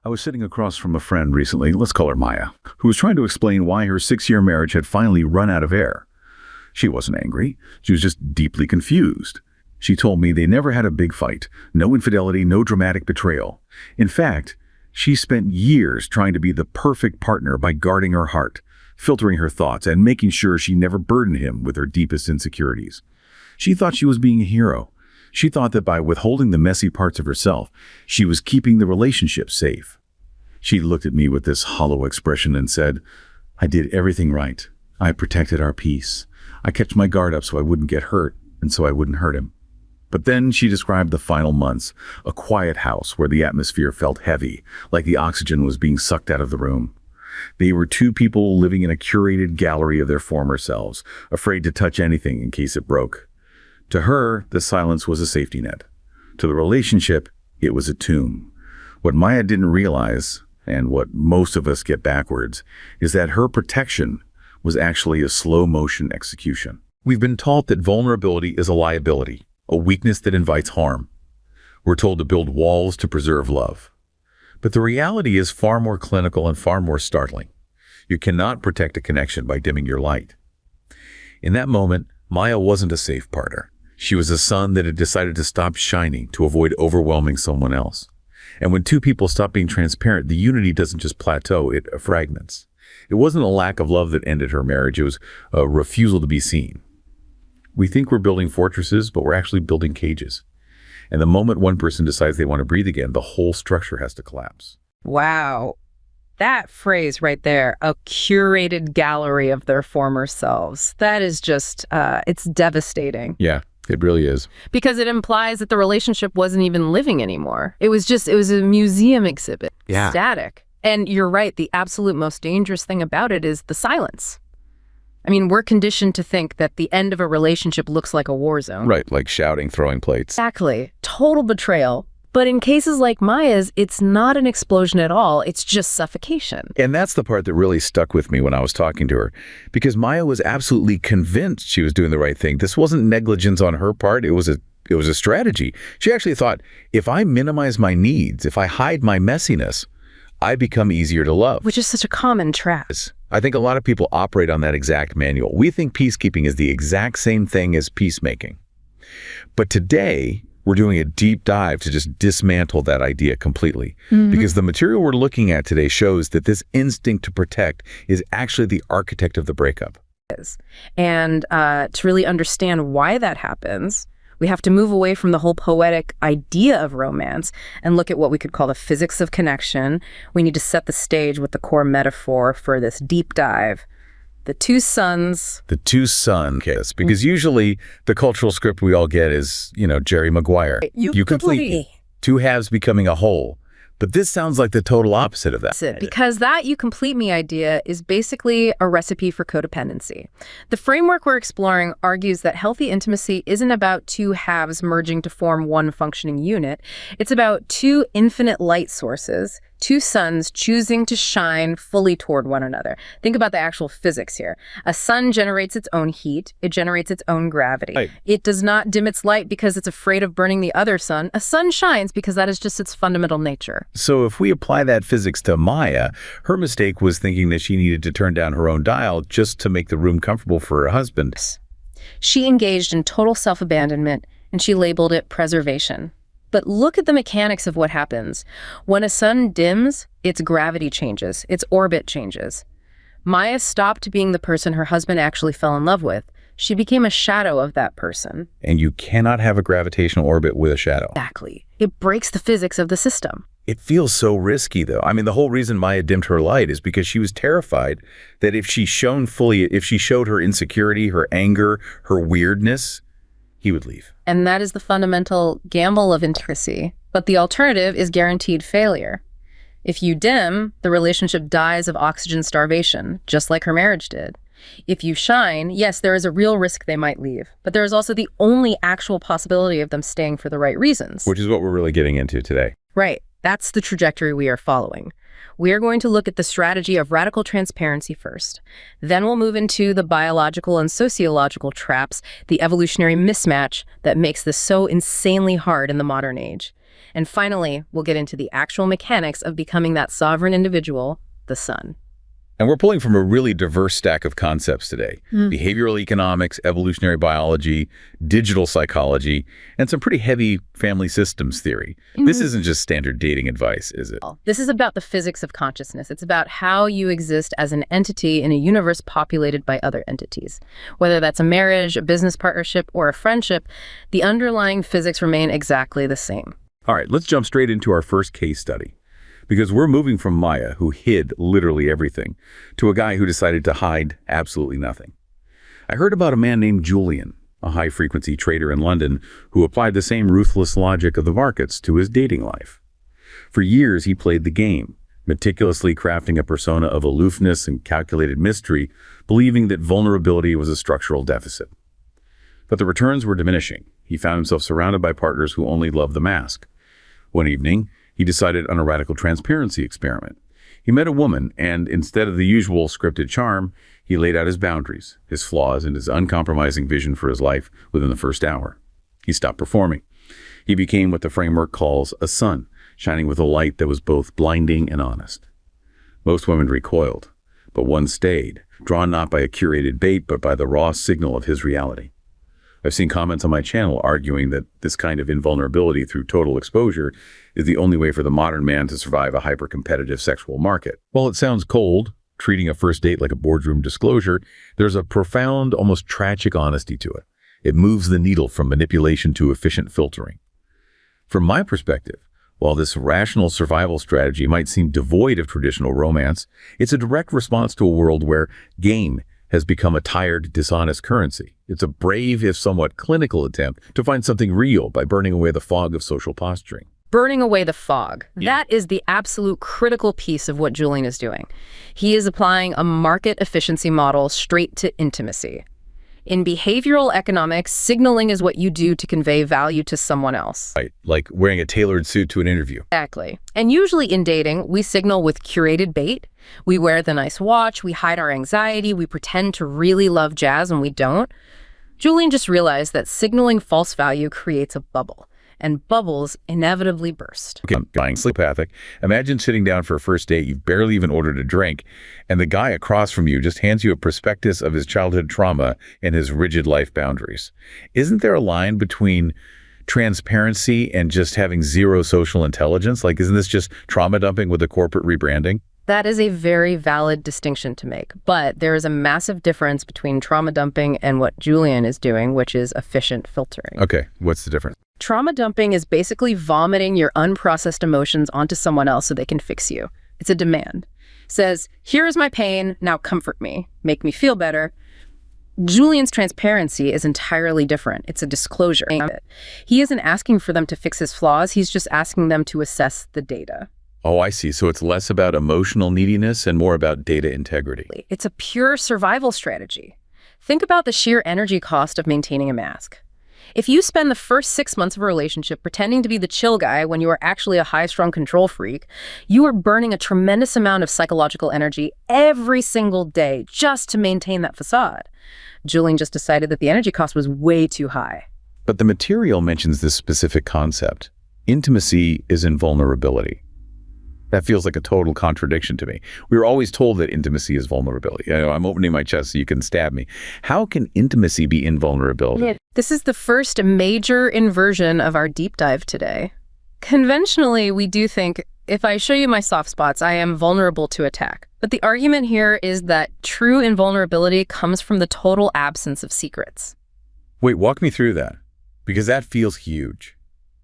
I was sitting across from a friend recently, let's call her Maya, who was trying to explain why her 6-year marriage had finally run out of air. She wasn't angry. She was just deeply confused. She told me they never had a big fight, no infidelity, no dramatic betrayal. In fact, she spent years trying to be the perfect partner by guarding her heart, filtering her thoughts, and making sure she never burdened him with her deepest insecurities. She thought she was being a hero. She thought that by withholding the messy parts of herself, she was keeping the relationship safe. She looked at me with this hollow expression and said, "I did everything right. I protected our peace. I kept my guard up so I wouldn't get hurt, and so I wouldn't hurt him." But then she described the final months, a quiet house where the atmosphere felt heavy, like the oxygen was being sucked out of the room. They were two people living in a curated gallery of their former selves, afraid to touch anything in case it broke. To her, the silence was a safety net. To the relationship, it was a tomb. What Maya didn't realize, and what most of us get backwards, is that her protection was actually a slow-motion execution. We've been taught that vulnerability is a liability, a weakness that invites harm. We're told to build walls to preserve love. But the reality is far more clinical and far more startling. You cannot protect a connection by dimming your light. In that moment, Maya wasn't a safe partner. She was a sun that had decided to stop shining to avoid overwhelming someone else. And when two people stop being transparent, the unity doesn't just plateau, it fragments. It wasn't a lack of love that ended her marriage, it was a refusal to be seen. We think we're building fortresses, but we're actually building cages. And the moment one person decides they want to breathe again, the whole structure has to collapse. Wow. That phrase right there, a curated gallery of their former selves, that is just, it's devastating. Yeah, it really is. Because it implies that the relationship wasn't even living anymore. It was a museum exhibit. Yeah. Static. And you're right, the absolute most dangerous thing about it is the silence. I mean, we're conditioned to think that the end of a relationship looks like a war zone. Right, like shouting, throwing plates. Exactly. Total betrayal. But in cases like Maya's, it's not an explosion at all. It's just suffocation. And that's the part that really stuck with me when I was talking to her, because Maya was absolutely convinced she was doing the right thing. This wasn't negligence on her part. It was a strategy. She actually thought, if I minimize my needs, if I hide my messiness, I become easier to love. Which is such a common trap. I think a lot of people operate on that exact manual. We think peacekeeping is the exact same thing as peacemaking. But today, we're doing a deep dive to just dismantle that idea completely. Because the material we're looking at today shows that this instinct to protect is actually the architect of the breakup. And to really understand why that happens, we have to move away from the whole poetic idea of romance and look at what we could call the physics of connection. We need to set the stage with the core metaphor for this deep dive. The two suns. The two sun kiss. Because usually the cultural script we all get is, Jerry Maguire. You complete me. Two halves becoming a whole. But this sounds like the total opposite of that. Because that "you complete me" idea is basically a recipe for codependency. The framework we're exploring argues that healthy intimacy isn't about two halves merging to form one functioning unit. It's about two infinite light sources, two suns choosing to shine fully toward one another. Think about the actual physics here. A sun generates its own heat. It generates its own gravity. Right. It does not dim its light because it's afraid of burning the other sun. A sun shines because that is just its fundamental nature. So if we apply that physics to Maya, her mistake was thinking that she needed to turn down her own dial just to make the room comfortable for her husband. She engaged in total self-abandonment, and she labeled it preservation. But look at the mechanics of what happens. When a sun dims, its gravity changes, its orbit changes. Maya stopped being the person her husband actually fell in love with. She became a shadow of that person. And you cannot have a gravitational orbit with a shadow. Exactly. It breaks the physics of the system. It feels so risky, though. I mean, the whole reason Maya dimmed her light is because she was terrified that if she shone fully, if she showed her insecurity, her anger, her weirdness, he would leave. And that is the fundamental gamble of intimacy. But the alternative is guaranteed failure. If you dim, the relationship dies of oxygen starvation, just like her marriage did. If you shine, yes, there is a real risk they might leave, but there is also the only actual possibility of them staying for the right reasons. Which is what we're really getting into today. Right. That's the trajectory we are following. We are going to look at the strategy of radical transparency first. Then we'll move into the biological and sociological traps, the evolutionary mismatch that makes this so insanely hard in the modern age. And finally, we'll get into the actual mechanics of becoming that sovereign individual, the sun. And we're pulling from a really diverse stack of concepts today. Behavioral economics, evolutionary biology, digital psychology, and some pretty heavy family systems theory. This isn't just standard dating advice, is it? This is about the physics of consciousness. It's about how you exist as an entity in a universe populated by other entities. Whether that's a marriage, a business partnership, or a friendship, the underlying physics remain exactly the same. All right, let's jump straight into our first case study. Because we're moving from Maya, who hid literally everything, to a guy who decided to hide absolutely nothing. I heard about a man named Julian, a high-frequency trader in London, who applied the same ruthless logic of the markets to his dating life. For years, he played the game, meticulously crafting a persona of aloofness and calculated mystery, believing that vulnerability was a structural deficit. But the returns were diminishing. He found himself surrounded by partners who only loved the mask. One evening, he decided on a radical transparency experiment. He met a woman, and instead of the usual scripted charm, he laid out his boundaries, his flaws, and his uncompromising vision for his life within the first hour. He stopped performing. He became what the framework calls a sun, shining with a light that was both blinding and honest. Most women recoiled, but one stayed, drawn not by a curated bait, but by the raw signal of his reality. I've seen comments on my channel arguing that this kind of invulnerability through total exposure is the only way for the modern man to survive a hyper-competitive sexual market. While it sounds cold, treating a first date like a boardroom disclosure, there's a profound, almost tragic honesty to it. It moves the needle from manipulation to efficient filtering. From my perspective, while this rational survival strategy might seem devoid of traditional romance, it's a direct response to a world where game has become a tired, dishonest currency. It's a brave, if somewhat clinical attempt to find something real by burning away the fog of social posturing. Burning away the fog. That is the absolute critical piece of what Julian is doing. He is applying a market efficiency model straight to intimacy. In behavioral economics, signaling is what you do to convey value to someone else. Right, like wearing a tailored suit to an interview. Exactly. And usually in dating, we signal with curated bait. We wear the nice watch, we hide our anxiety, we pretend to really love jazz when we don't. Julian just realized that signaling false value creates a bubble, and bubbles inevitably burst. Okay, I'm dying psychopathic. Imagine sitting down for a first date, you've barely even ordered a drink, and the guy across from you just hands you a prospectus of his childhood trauma and his rigid life boundaries. Isn't there a line between transparency and just having zero social intelligence? Like, isn't this just trauma dumping with a corporate rebranding? That is a very valid distinction to make, but there is a massive difference between trauma dumping and what Julian is doing, which is efficient filtering. Okay, what's the difference? Trauma dumping is basically vomiting your unprocessed emotions onto someone else so they can fix you. It's a demand. It says, here is my pain, now comfort me, make me feel better. Julian's transparency is entirely different. It's a disclosure. He isn't asking for them to fix his flaws, he's just asking them to assess the data. Oh, I see. So it's less about emotional neediness and more about data integrity. It's a pure survival strategy. Think about the sheer energy cost of maintaining a mask. If you spend the first 6 months of a relationship pretending to be the chill guy when you are actually a high-strung control freak, you are burning a tremendous amount of psychological energy every single day just to maintain that facade. Julian just decided that the energy cost was way too high. But the material mentions this specific concept. Intimacy is invulnerability. That feels like a total contradiction to me. We were always told that intimacy is vulnerability. I'm opening my chest so you can stab me. How can intimacy be invulnerability? This is the first major inversion of our deep dive today. Conventionally, we do think, if I show you my soft spots, I am vulnerable to attack. But the argument here is that true invulnerability comes from the total absence of secrets. Wait, walk me through that, because that feels huge.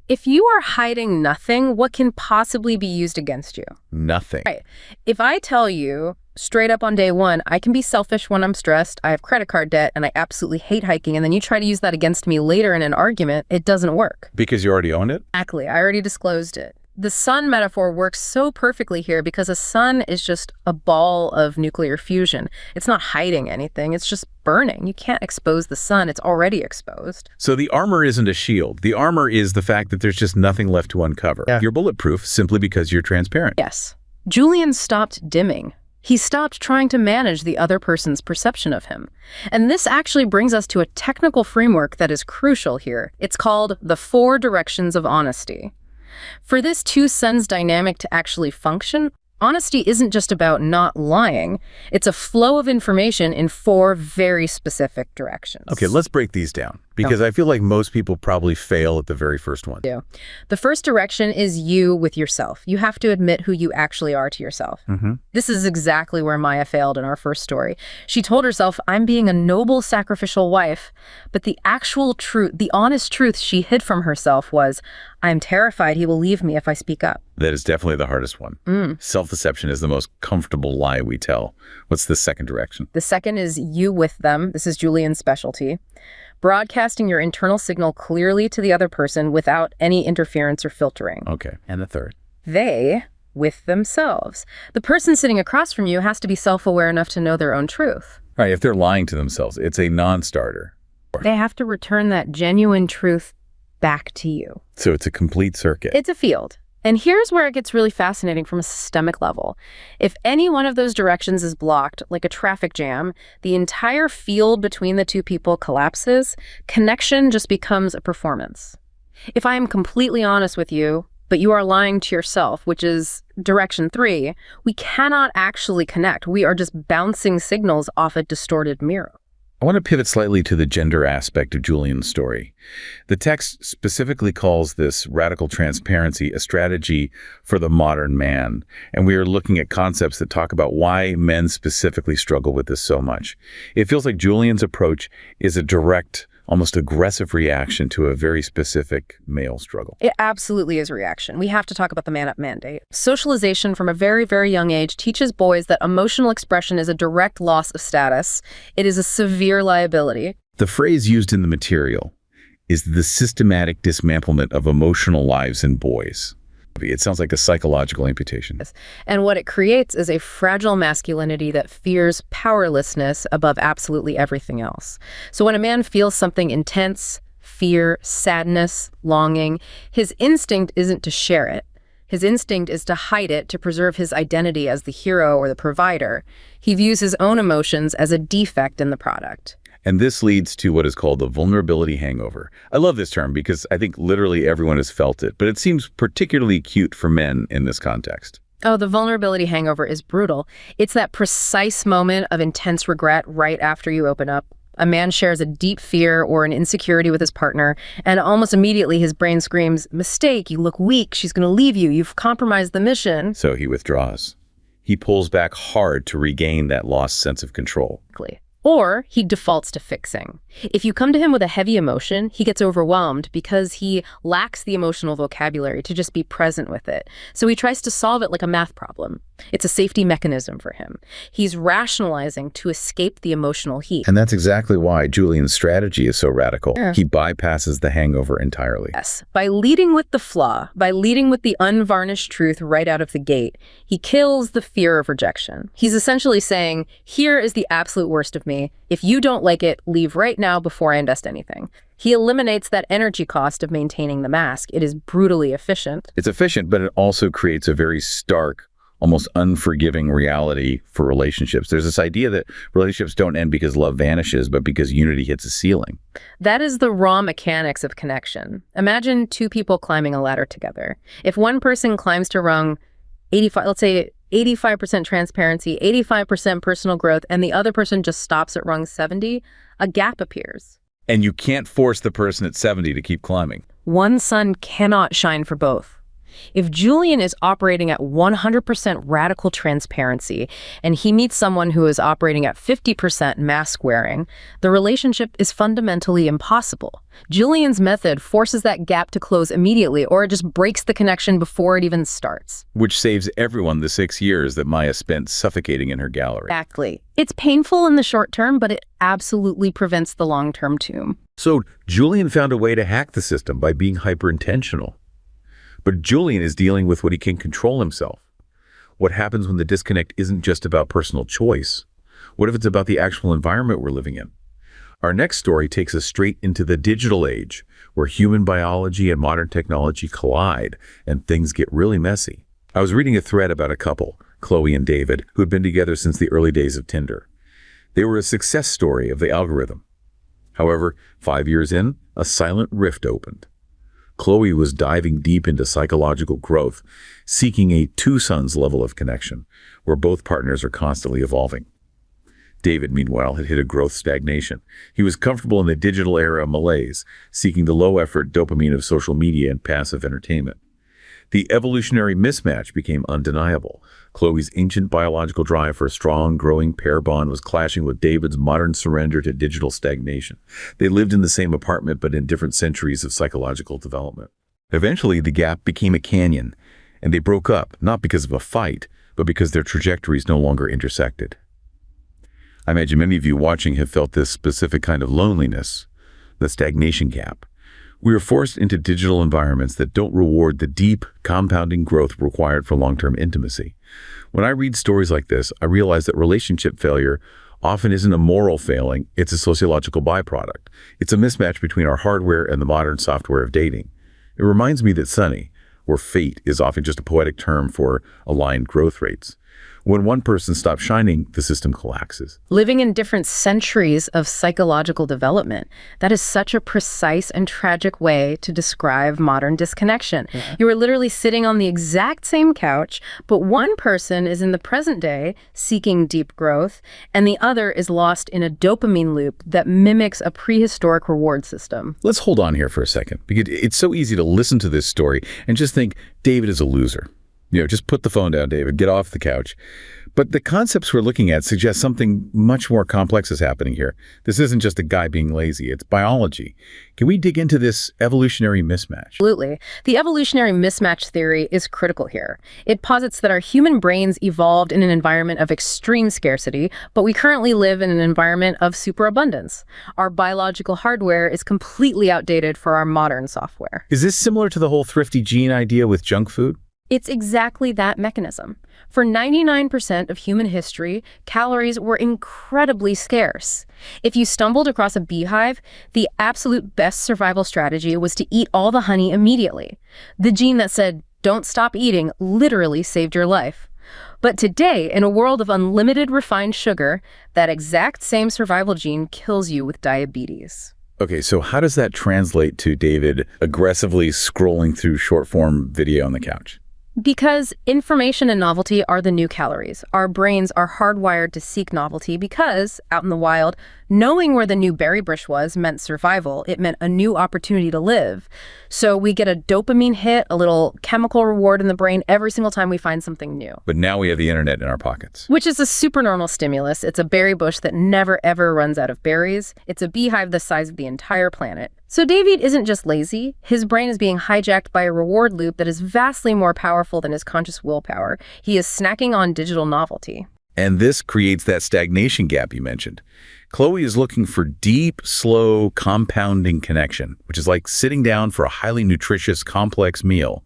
If you are hiding nothing, what can possibly be used against you? Nothing. Right. If I tell you straight up on day one, I can be selfish when I'm stressed, I have credit card debt, and I absolutely hate hiking, and then you try to use that against me later in an argument, it doesn't work. Because you already own it? Exactly. I already disclosed it. The sun metaphor works so perfectly here because a sun is just a ball of nuclear fusion. It's not hiding anything. It's just burning. You can't expose the sun. It's already exposed. So the armor isn't a shield. The armor is the fact that there's just nothing left to uncover. Yeah. You're bulletproof simply because you're transparent. Yes. Julian stopped dimming. He stopped trying to manage the other person's perception of him. And this actually brings us to a technical framework that is crucial here. It's called the 4 directions of honesty. For this two sons dynamic to actually function, honesty isn't just about not lying. It's a flow of information in four very specific directions. Okay, let's break these down, because I feel like most people probably fail at the very first one. The first direction is you with yourself. You have to admit who you actually are to yourself. This is exactly where Maya failed in our first story. She told herself, I'm being a noble, sacrificial wife, but the actual truth, the honest truth she hid from herself was, I'm terrified he will leave me if I speak up. That is definitely the hardest one. Self-deception is the most comfortable lie we tell. What's the second direction? The second is you with them. This is Julian's specialty. Broadcasting your internal signal clearly to the other person without any interference or filtering. Okay, and the third? They with themselves. The person sitting across from you has to be self-aware enough to know their own truth. All right, if they're lying to themselves, it's a non-starter. They have to return that genuine truth back to you. So it's a complete circuit. It's a field. And here's where it gets really fascinating from a systemic level. If any one of those directions is blocked, like a traffic jam, the entire field between the two people collapses. Connection just becomes a performance. If I am completely honest with you, but you are lying to yourself, which is direction 3, we cannot actually connect. We are just bouncing signals off a distorted mirror. I want to pivot slightly to the gender aspect of Julian's story. The text specifically calls this radical transparency a strategy for the modern man, and we are looking at concepts that talk about why men specifically struggle with this so much. It feels like Julian's approach is a direct, almost aggressive reaction to a very specific male struggle. It absolutely is a reaction. We have to talk about the man-up mandate. Socialization from a very, very young age teaches boys that emotional expression is a direct loss of status. It is a severe liability. The phrase used in the material is the systematic dismantlement of emotional lives in boys. It sounds like a psychological amputation. And what it creates is a fragile masculinity that fears powerlessness above absolutely everything else. So when a man feels something intense, fear, sadness, longing, his instinct isn't to share it. His instinct is to hide it to preserve his identity as the hero or the provider. He views his own emotions as a defect in the product. And this leads to what is called the vulnerability hangover. I love this term because I think literally everyone has felt it, but it seems particularly acute for men in this context. Oh, the vulnerability hangover is brutal. It's that precise moment of intense regret right after you open up. A man shares a deep fear or an insecurity with his partner, and almost immediately his brain screams, mistake, you look weak, she's going to leave you, you've compromised the mission. So he withdraws. He pulls back hard to regain that lost sense of control. Or he defaults to fixing. If you come to him with a heavy emotion, he gets overwhelmed because he lacks the emotional vocabulary to just be present with it. So he tries to solve it like a math problem. It's a safety mechanism for him. He's rationalizing to escape the emotional heat. And that's exactly why Julian's strategy is so radical. He bypasses the hangover entirely. Yes. By leading with the flaw, by leading with the unvarnished truth right out of the gate, he kills the fear of rejection. He's essentially saying, here is the absolute worst of me. If you don't like it, leave right now before I invest anything. He eliminates that energy cost of maintaining the mask. It is brutally efficient. It's efficient, but it also creates a very stark, almost unforgiving reality for relationships. There's this idea that relationships don't end because love vanishes, but because unity hits a ceiling. That is the raw mechanics of connection. Imagine two people climbing a ladder together. If one person climbs to rung 85, let's say 85% transparency, 85% personal growth, and the other person just stops at rung 70, a gap appears. And you can't force the person at 70 to keep climbing. One sun cannot shine for both. If Julian is operating at 100% radical transparency and he meets someone who is operating at 50% mask wearing, the relationship is fundamentally impossible. Julian's method forces that gap to close immediately, or it just breaks the connection before it even starts. Which saves everyone the 6 years that Maya spent suffocating in her gallery. Exactly. It's painful in the short term, but it absolutely prevents the long-term tomb. So Julian found a way to hack the system by being hyper-intentional. But Julian is dealing with what he can control himself. What happens when the disconnect isn't just about personal choice? What if it's about the actual environment we're living in? Our next story takes us straight into the digital age, where human biology and modern technology collide and things get really messy. I was reading a thread about a couple, Chloe and David, who had been together since the early days of Tinder. They were a success story of the algorithm. However, 5 years in, a silent rift opened. Chloe was diving deep into psychological growth, seeking a two-suns level of connection, where both partners are constantly evolving. David, meanwhile, had hit a growth stagnation. He was comfortable in the digital era malaise, seeking the low-effort dopamine of social media and passive entertainment. The evolutionary mismatch became undeniable. Chloe's ancient biological drive for a strong, growing pair bond was clashing with David's modern surrender to digital stagnation. They lived in the same apartment, but in different centuries of psychological development. Eventually, the gap became a canyon, and they broke up, not because of a fight, but because their trajectories no longer intersected. I imagine many of you watching have felt this specific kind of loneliness, the stagnation gap. We are forced into digital environments that don't reward the deep, compounding growth required for long-term intimacy. When I read stories like this, I realize that relationship failure often isn't a moral failing, it's a sociological byproduct. It's a mismatch between our hardware and the modern software of dating. It reminds me that Sunny, or fate, is often just a poetic term for aligned growth rates. When one person stops shining, the system collapses. Living in different centuries of psychological development, that is such a precise and tragic way to describe modern disconnection. Yeah. You are literally sitting on the exact same couch, but one person is in the present day seeking deep growth, and the other is lost in a dopamine loop that mimics a prehistoric reward system. Let's hold on here for a second, because it's so easy to listen to this story and just think David is a loser. Just put the phone down, David, get off the couch. But the concepts we're looking at suggest something much more complex is happening here. This isn't just a guy being lazy, it's biology. Can we dig into this evolutionary mismatch? Absolutely. The evolutionary mismatch theory is critical here. It posits that our human brains evolved in an environment of extreme scarcity, but we currently live in an environment of superabundance. Our biological hardware is completely outdated for our modern software. Is this similar to the whole thrifty gene idea with junk food? It's exactly that mechanism. For 99% of human history, calories were incredibly scarce. If you stumbled across a beehive, the absolute best survival strategy was to eat all the honey immediately. The gene that said, "Don't stop eating," literally saved your life. But today, in a world of unlimited refined sugar, that exact same survival gene kills you with diabetes. Okay, so how does that translate to David aggressively scrolling through short-form video on the couch? Because information and novelty are the new calories. Our brains are hardwired to seek novelty because, out in the wild, knowing where the new berry bush was meant survival. It meant a new opportunity to live. So we get a dopamine hit, a little chemical reward in the brain every single time we find something new. But now we have the internet in our pockets. Which is a supernormal stimulus. It's a berry bush that never ever runs out of berries. It's a beehive the size of the entire planet. So David isn't just lazy. His brain is being hijacked by a reward loop that is vastly more powerful than his conscious willpower. He is snacking on digital novelty. And this creates that stagnation gap you mentioned. Chloe is looking for deep, slow, compounding connection, which is like sitting down for a highly nutritious, complex meal.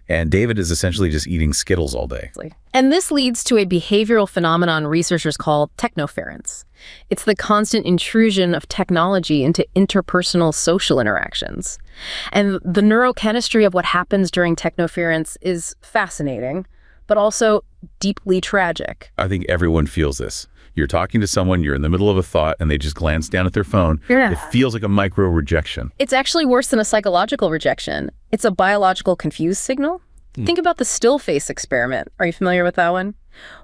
And David is essentially just eating Skittles all day. And this leads to a behavioral phenomenon researchers call technoference. It's the constant intrusion of technology into interpersonal social interactions. And the neurochemistry of what happens during technoference is fascinating, but also deeply tragic. I think everyone feels this. You're talking to someone, you're in the middle of a thought, and they just glance down at their phone. Yeah. It feels like a micro rejection. It's actually worse than a psychological rejection. It's a biological confused signal. Think about the still face experiment. Are you familiar with that one?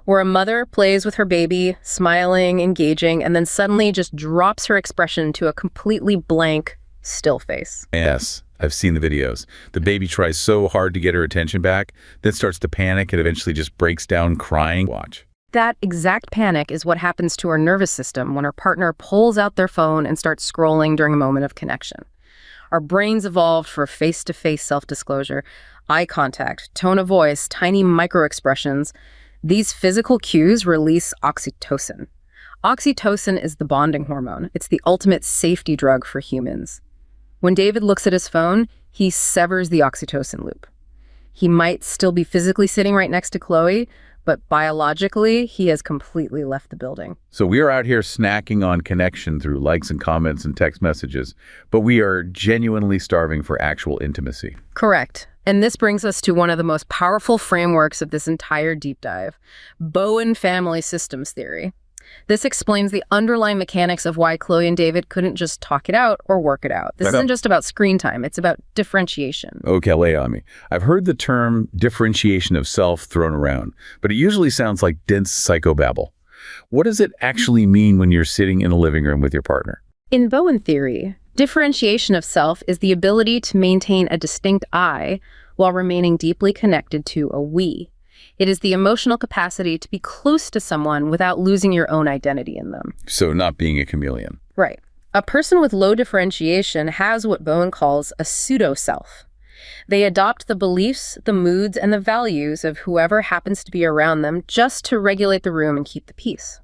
Where a mother plays with her baby, smiling, engaging, and then suddenly just drops her expression to a completely blank still face. Yes, I've seen the videos. The baby tries so hard to get her attention back, then starts to panic and eventually just breaks down crying. Watch. That exact panic is what happens to our nervous system when our partner pulls out their phone and starts scrolling during a moment of connection. Our brains evolved for face-to-face self-disclosure, eye contact, tone of voice, tiny micro-expressions. These physical cues release oxytocin. Oxytocin is the bonding hormone. It's the ultimate safety drug for humans. When David looks at his phone, he severs the oxytocin loop. He might still be physically sitting right next to Chloe, but biologically, he has completely left the building. So we are out here snacking on connection through likes and comments and text messages, but we are genuinely starving for actual intimacy. Correct. And this brings us to one of the most powerful frameworks of this entire deep dive, Bowen family systems theory. This explains the underlying mechanics of why Chloe and David couldn't just talk it out or work it out. This isn't just about screen time. It's about differentiation. Okay, lay on me. I've heard the term differentiation of self thrown around, but it usually sounds like dense psychobabble. What does it actually mean when you're sitting in a living room with your partner? In Bowen theory, differentiation of self is the ability to maintain a distinct I while remaining deeply connected to a we. It is the emotional capacity to be close to someone without losing your own identity in them. So not being a chameleon. Right. A person with low differentiation has what Bowen calls a pseudo-self. They adopt the beliefs, the moods, and the values of whoever happens to be around them just to regulate the room and keep the peace.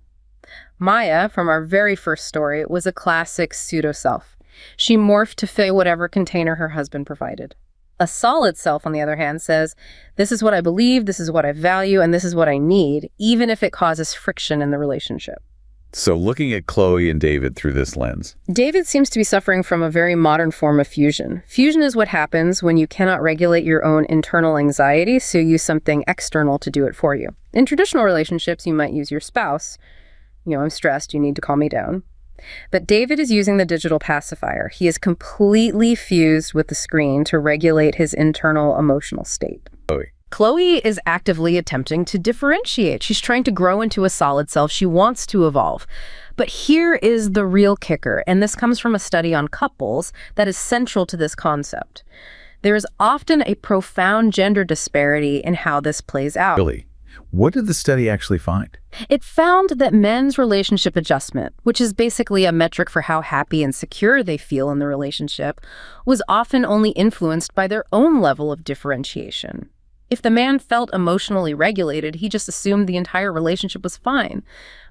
Maya, from our very first story, was a classic pseudo-self. She morphed to fit whatever container her husband provided. A solid self, on the other hand, says, this is what I believe, this is what I value, and this is what I need, even if it causes friction in the relationship. So looking at Chloe and David through this lens. David seems to be suffering from a very modern form of fusion. Fusion is what happens when you cannot regulate your own internal anxiety, so you use something external to do it for you. In traditional relationships, you might use your spouse. I'm stressed, you need to calm me down. But David is using the digital pacifier. He is completely fused with the screen to regulate his internal emotional state. Chloe is actively attempting to differentiate. She's trying to grow into a solid self. She wants to evolve. But here is the real kicker, and this comes from a study on couples that is central to this concept. There is often a profound gender disparity in how this plays out. Really? What did the study actually find? It found that men's relationship adjustment, which is basically a metric for how happy and secure they feel in the relationship, was often only influenced by their own level of differentiation. If the man felt emotionally regulated, he just assumed the entire relationship was fine.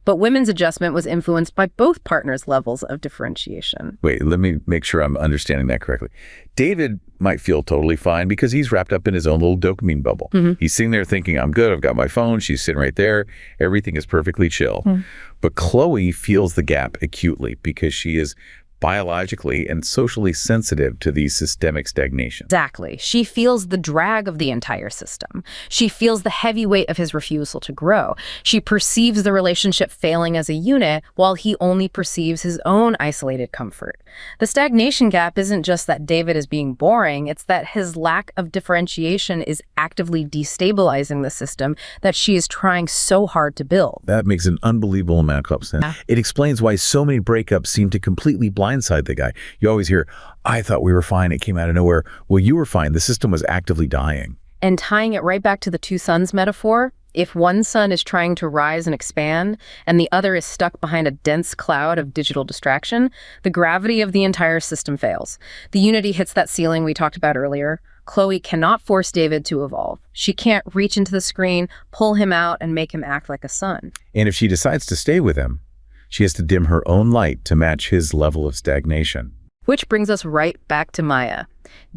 But women's adjustment was influenced by both partners' levels of differentiation. Wait, let me make sure I'm understanding that correctly. David might feel totally fine because he's wrapped up in his own little dopamine bubble. He's sitting there thinking, I'm good, I've got my phone, she's sitting right there, everything is perfectly chill. But Chloe feels the gap acutely because she is biologically and socially sensitive to these systemic stagnation. Exactly. She feels the drag of the entire system. She feels the heavy weight of his refusal to grow. She perceives the relationship failing as a unit while he only perceives his own isolated comfort. The stagnation gap isn't just that David is being boring, it's that his lack of differentiation is actively destabilizing the system that she is trying so hard to build. That makes an unbelievable amount of sense. It explains why so many breakups seem to completely blindside the guy. You always hear, I thought we were fine, it came out of nowhere. Well, you were fine, the system was actively dying. And tying it right back to the two suns metaphor, if one sun is trying to rise and expand, and the other is stuck behind a dense cloud of digital distraction, the gravity of the entire system fails. The unity hits that ceiling we talked about earlier. Chloe cannot force David to evolve. She can't reach into the screen, pull him out, and make him act like a sun. And if she decides to stay with him, she has to dim her own light to match his level of stagnation. Which brings us right back to Maya.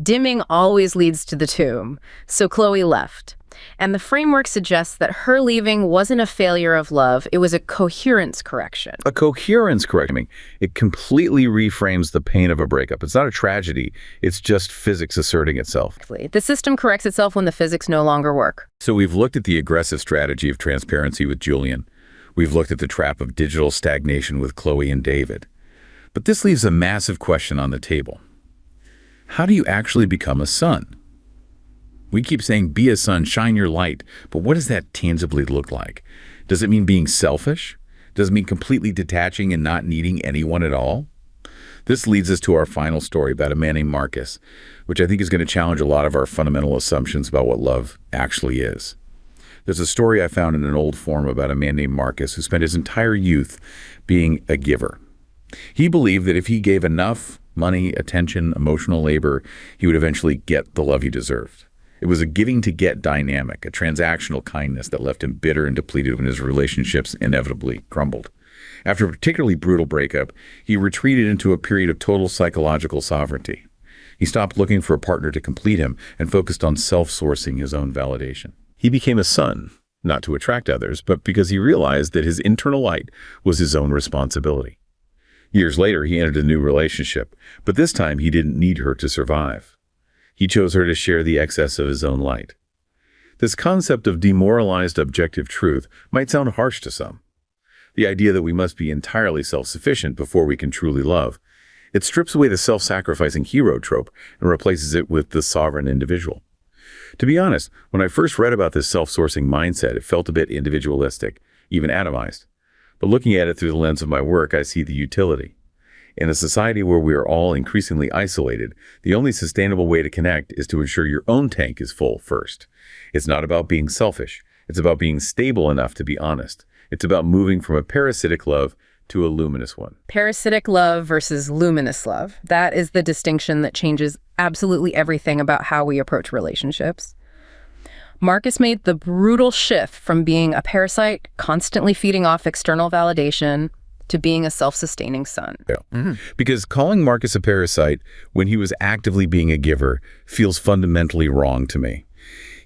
Dimming always leads to the tomb, so Chloe left. And the framework suggests that her leaving wasn't a failure of love, it was a coherence correction. A coherence correction. It completely reframes the pain of a breakup. It's not a tragedy, it's just physics asserting itself. The system corrects itself when the physics no longer work. So we've looked at the aggressive strategy of transparency with Julian. We've looked at the trap of digital stagnation with Chloe and David. But this leaves a massive question on the table. How do you actually become a sun? We keep saying, be a sun, shine your light, but what does that tangibly look like? Does it mean being selfish? Does it mean completely detaching and not needing anyone at all? This leads us to our final story about a man named Marcus, which I think is going to challenge a lot of our fundamental assumptions about what love actually is. There's a story I found in an old forum about a man named Marcus who spent his entire youth being a giver. He believed that if he gave enough money, attention, emotional labor, he would eventually get the love he deserved. It was a giving-to-get dynamic, a transactional kindness that left him bitter and depleted when his relationships inevitably crumbled. After a particularly brutal breakup, he retreated into a period of total psychological sovereignty. He stopped looking for a partner to complete him and focused on self-sourcing his own validation. He became a sun, not to attract others, but because he realized that his internal light was his own responsibility. Years later, he entered a new relationship, but this time he didn't need her to survive. He chose her to share the excess of his own light. This concept of demoralized objective truth might sound harsh to some. The idea that we must be entirely self-sufficient before we can truly love. It strips away the self-sacrificing hero trope and replaces it with the sovereign individual. To be honest, when I first read about this self-sourcing mindset, it felt a bit individualistic, even atomized. But looking at it through the lens of my work, I see the utility. In a society where we are all increasingly isolated, the only sustainable way to connect is to ensure your own tank is full first. It's not about being selfish. It's about being stable enough to be honest. It's about moving from a parasitic love to a luminous one. Parasitic love versus luminous love. That is the distinction that changes absolutely everything about how we approach relationships. Marcus made the brutal shift from being a parasite, constantly feeding off external validation, to being a self-sustaining son. Yeah. Because calling Marcus a parasite when he was actively being a giver feels fundamentally wrong to me.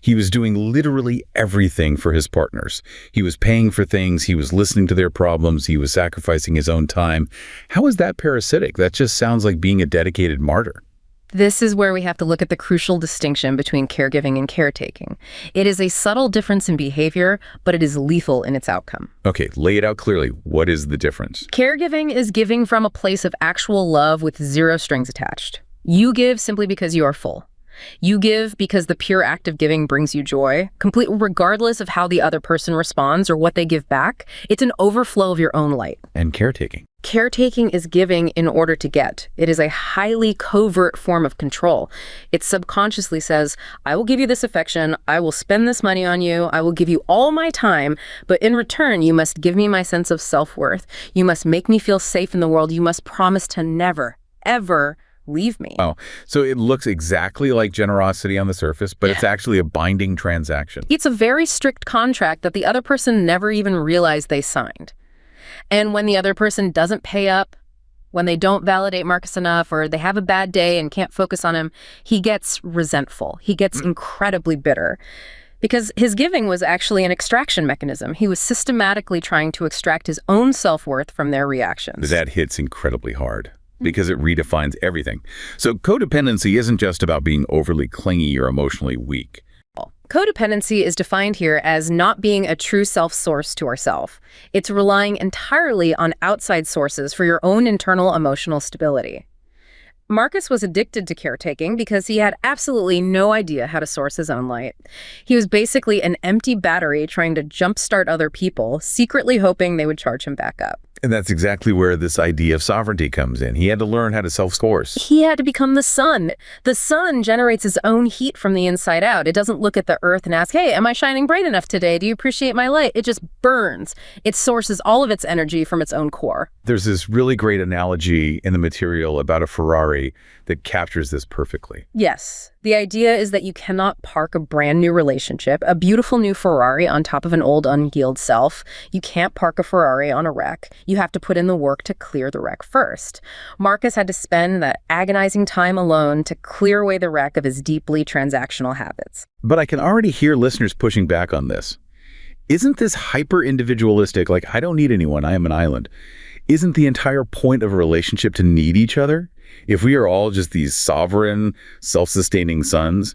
He was doing literally everything for his partners. He was paying for things, he was listening to their problems, he was sacrificing his own time. How is that parasitic? That just sounds like being a dedicated martyr. This is where we have to look at the crucial distinction between caregiving and caretaking. It is a subtle difference in behavior, but it is lethal in its outcome. Okay, lay it out clearly. What is the difference? Caregiving is giving from a place of actual love with zero strings attached. You give simply because you are full. You give because the pure act of giving brings you joy, complete regardless of how the other person responds or what they give back. It's an overflow of your own light. And caretaking? Caretaking is giving in order to get. It is a highly covert form of control. It subconsciously says, I will give you this affection, I will spend this money on you, I will give you all my time, but in return, you must give me my sense of self-worth. You must make me feel safe in the world. You must promise to never, ever leave me. Oh, so it looks exactly like generosity on the surface, but it's actually a binding transaction. It's a very strict contract that the other person never even realized they signed. And when the other person doesn't pay up, when they don't validate Marcus enough, or they have a bad day and can't focus on him, he gets resentful. He gets incredibly bitter. Because his giving was actually an extraction mechanism. He was systematically trying to extract his own self-worth from their reactions. That hits incredibly hard because it redefines everything. So codependency isn't just about being overly clingy or emotionally weak. Codependency is defined here as not being a true self-source to ourself. It's relying entirely on outside sources for your own internal emotional stability. Marcus was addicted to caretaking because he had absolutely no idea how to source his own light. He was basically an empty battery trying to jumpstart other people, secretly hoping they would charge him back up. And that's exactly where this idea of sovereignty comes in. He had to learn how to self-source. He had to become the sun. The sun generates its own heat from the inside out. It doesn't look at the earth and ask, hey, am I shining bright enough today? Do you appreciate my light? It just burns. It sources all of its energy from its own core. There's this really great analogy in the material about a Ferrari that captures this perfectly. Yes. The idea is that you cannot park a brand new relationship, a beautiful new Ferrari on top of an old unhealed self. You can't park a Ferrari on a wreck. You have to put in the work to clear the wreck first. Marcus had to spend that agonizing time alone to clear away the wreck of his deeply transactional habits. But I can already hear listeners pushing back on this. Isn't this hyper-individualistic, like, I don't need anyone, I am an island? Isn't the entire point of a relationship to need each other? If we are all just these sovereign, self-sustaining sons,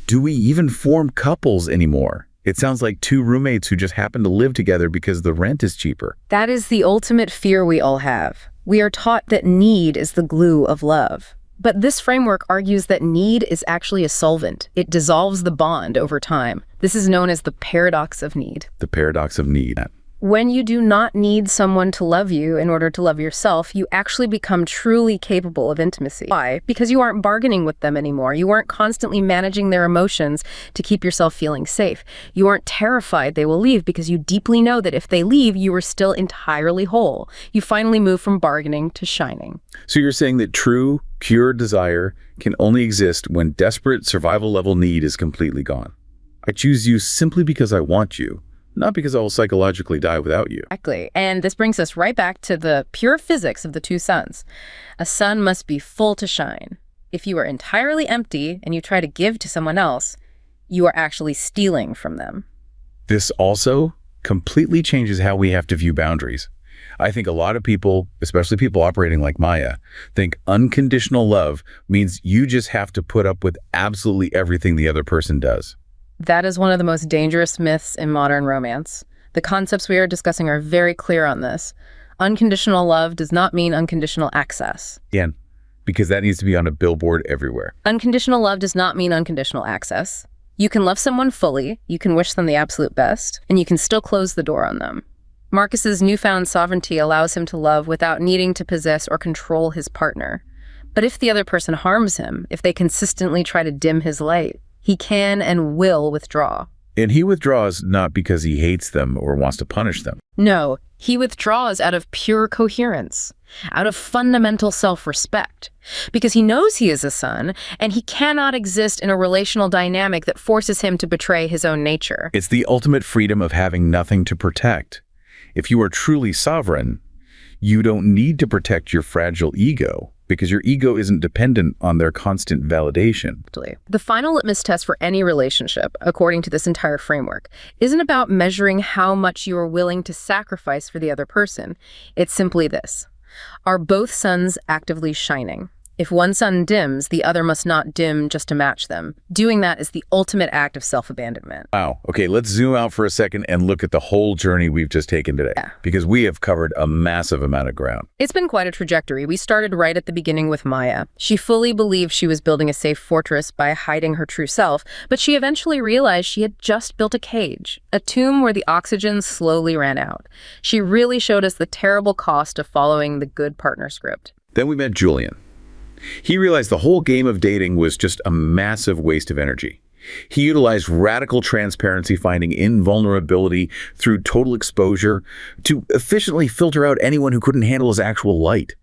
do we even form couples anymore? It sounds like two roommates who just happen to live together because the rent is cheaper. That is the ultimate fear we all have. We are taught that need is the glue of love. But this framework argues that need is actually a solvent. It dissolves the bond over time. This is known as the paradox of need. The paradox of need. When you do not need someone to love you in order to love yourself, you actually become truly capable of intimacy. Why? Because you aren't bargaining with them anymore. You aren't constantly managing their emotions to keep yourself feeling safe. You aren't terrified they will leave because you deeply know that if they leave, you are still entirely whole. You finally move from bargaining to shining. So you're saying that true, pure desire can only exist when desperate survival-level need is completely gone. I choose you simply because I want you. Not because I will psychologically die without you. Exactly. And this brings us right back to the pure physics of the two suns. A sun must be full to shine. If you are entirely empty and you try to give to someone else, you are actually stealing from them. This also completely changes how we have to view boundaries. I think a lot of people, especially people operating like Maya, think unconditional love means you just have to put up with absolutely everything the other person does. That is one of the most dangerous myths in modern romance. The concepts we are discussing are very clear on this. Unconditional love does not mean unconditional access. Again, because that needs to be on a billboard everywhere. Unconditional love does not mean unconditional access. You can love someone fully, you can wish them the absolute best, and you can still close the door on them. Marcus's newfound sovereignty allows him to love without needing to possess or control his partner. But if the other person harms him, if they consistently try to dim his light, he can and will withdraw. And he withdraws not because he hates them or wants to punish them. No, he withdraws out of pure coherence, out of fundamental self-respect, because he knows he is a son, and he cannot exist in a relational dynamic that forces him to betray his own nature. It's the ultimate freedom of having nothing to protect. If you are truly sovereign, you don't need to protect your fragile ego, because your ego isn't dependent on their constant validation. The final litmus test for any relationship, according to this entire framework, isn't about measuring how much you are willing to sacrifice for the other person. It's simply this: are both suns actively shining? If one sun dims, the other must not dim just to match them. Doing that is the ultimate act of self-abandonment. Wow. Okay, let's zoom out for a second and look at the whole journey we've just taken today, because we have covered a massive amount of ground. It's been quite a trajectory. We started right at the beginning with Maya. She fully believed she was building a safe fortress by hiding her true self, but she eventually realized she had just built a cage, a tomb where the oxygen slowly ran out. She really showed us the terrible cost of following the good partner script. Then we met Julian. He realized the whole game of dating was just a massive waste of energy. He utilized radical transparency, finding invulnerability through total exposure to efficiently filter out anyone who couldn't handle his actual light.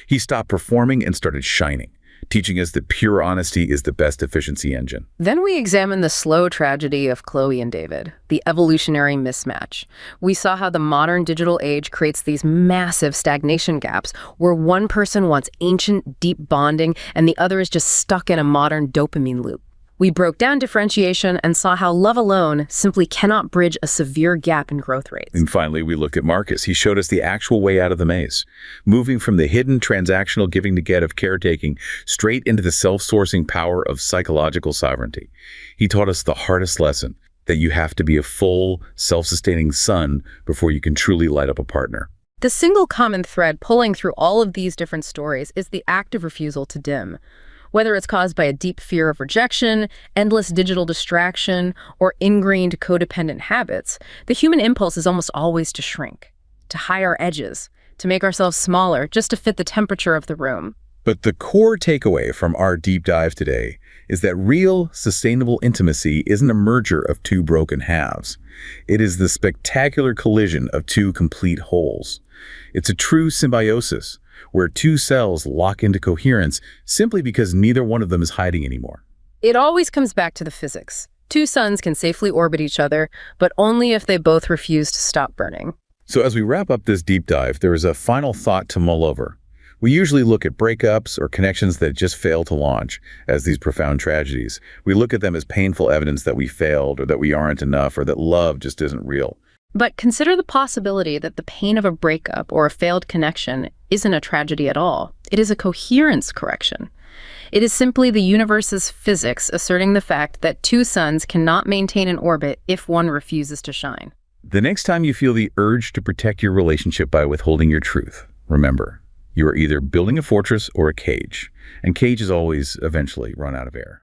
He stopped performing and started shining, teaching us that pure honesty is the best efficiency engine. Then we examined the slow tragedy of Chloe and David, the evolutionary mismatch. We saw how the modern digital age creates these massive stagnation gaps where one person wants ancient, deep bonding and the other is just stuck in a modern dopamine loop. We broke down differentiation and saw how love alone simply cannot bridge a severe gap in growth rates. And finally, we looked at Marcus. He showed us the actual way out of the maze, moving from the hidden transactional giving to get of caretaking straight into the self-sourcing power of psychological sovereignty. He taught us the hardest lesson, that you have to be a full, self-sustaining son before you can truly light up a partner. The single common thread pulling through all of these different stories is the active refusal to dim. Whether it's caused by a deep fear of rejection, endless digital distraction, or ingrained codependent habits, the human impulse is almost always to shrink, to hide our edges, to make ourselves smaller just to fit the temperature of the room. But the core takeaway from our deep dive today is that real, sustainable intimacy isn't a merger of two broken halves. It is the spectacular collision of two complete wholes. It's a true symbiosis, where two cells lock into coherence simply because neither one of them is hiding anymore. It always comes back to the physics. Two suns can safely orbit each other, but only if they both refuse to stop burning. So as we wrap up this deep dive, there is a final thought to mull over. We usually look at breakups or connections that just fail to launch as these profound tragedies. We look at them as painful evidence that we failed, or that we aren't enough, or that love just isn't real. But consider the possibility that the pain of a breakup or a failed connection isn't a tragedy at all. It is a coherence correction. It is simply the universe's physics asserting the fact that two suns cannot maintain an orbit if one refuses to shine. The next time you feel the urge to protect your relationship by withholding your truth, remember, you are either building a fortress or a cage, and cages always eventually run out of air.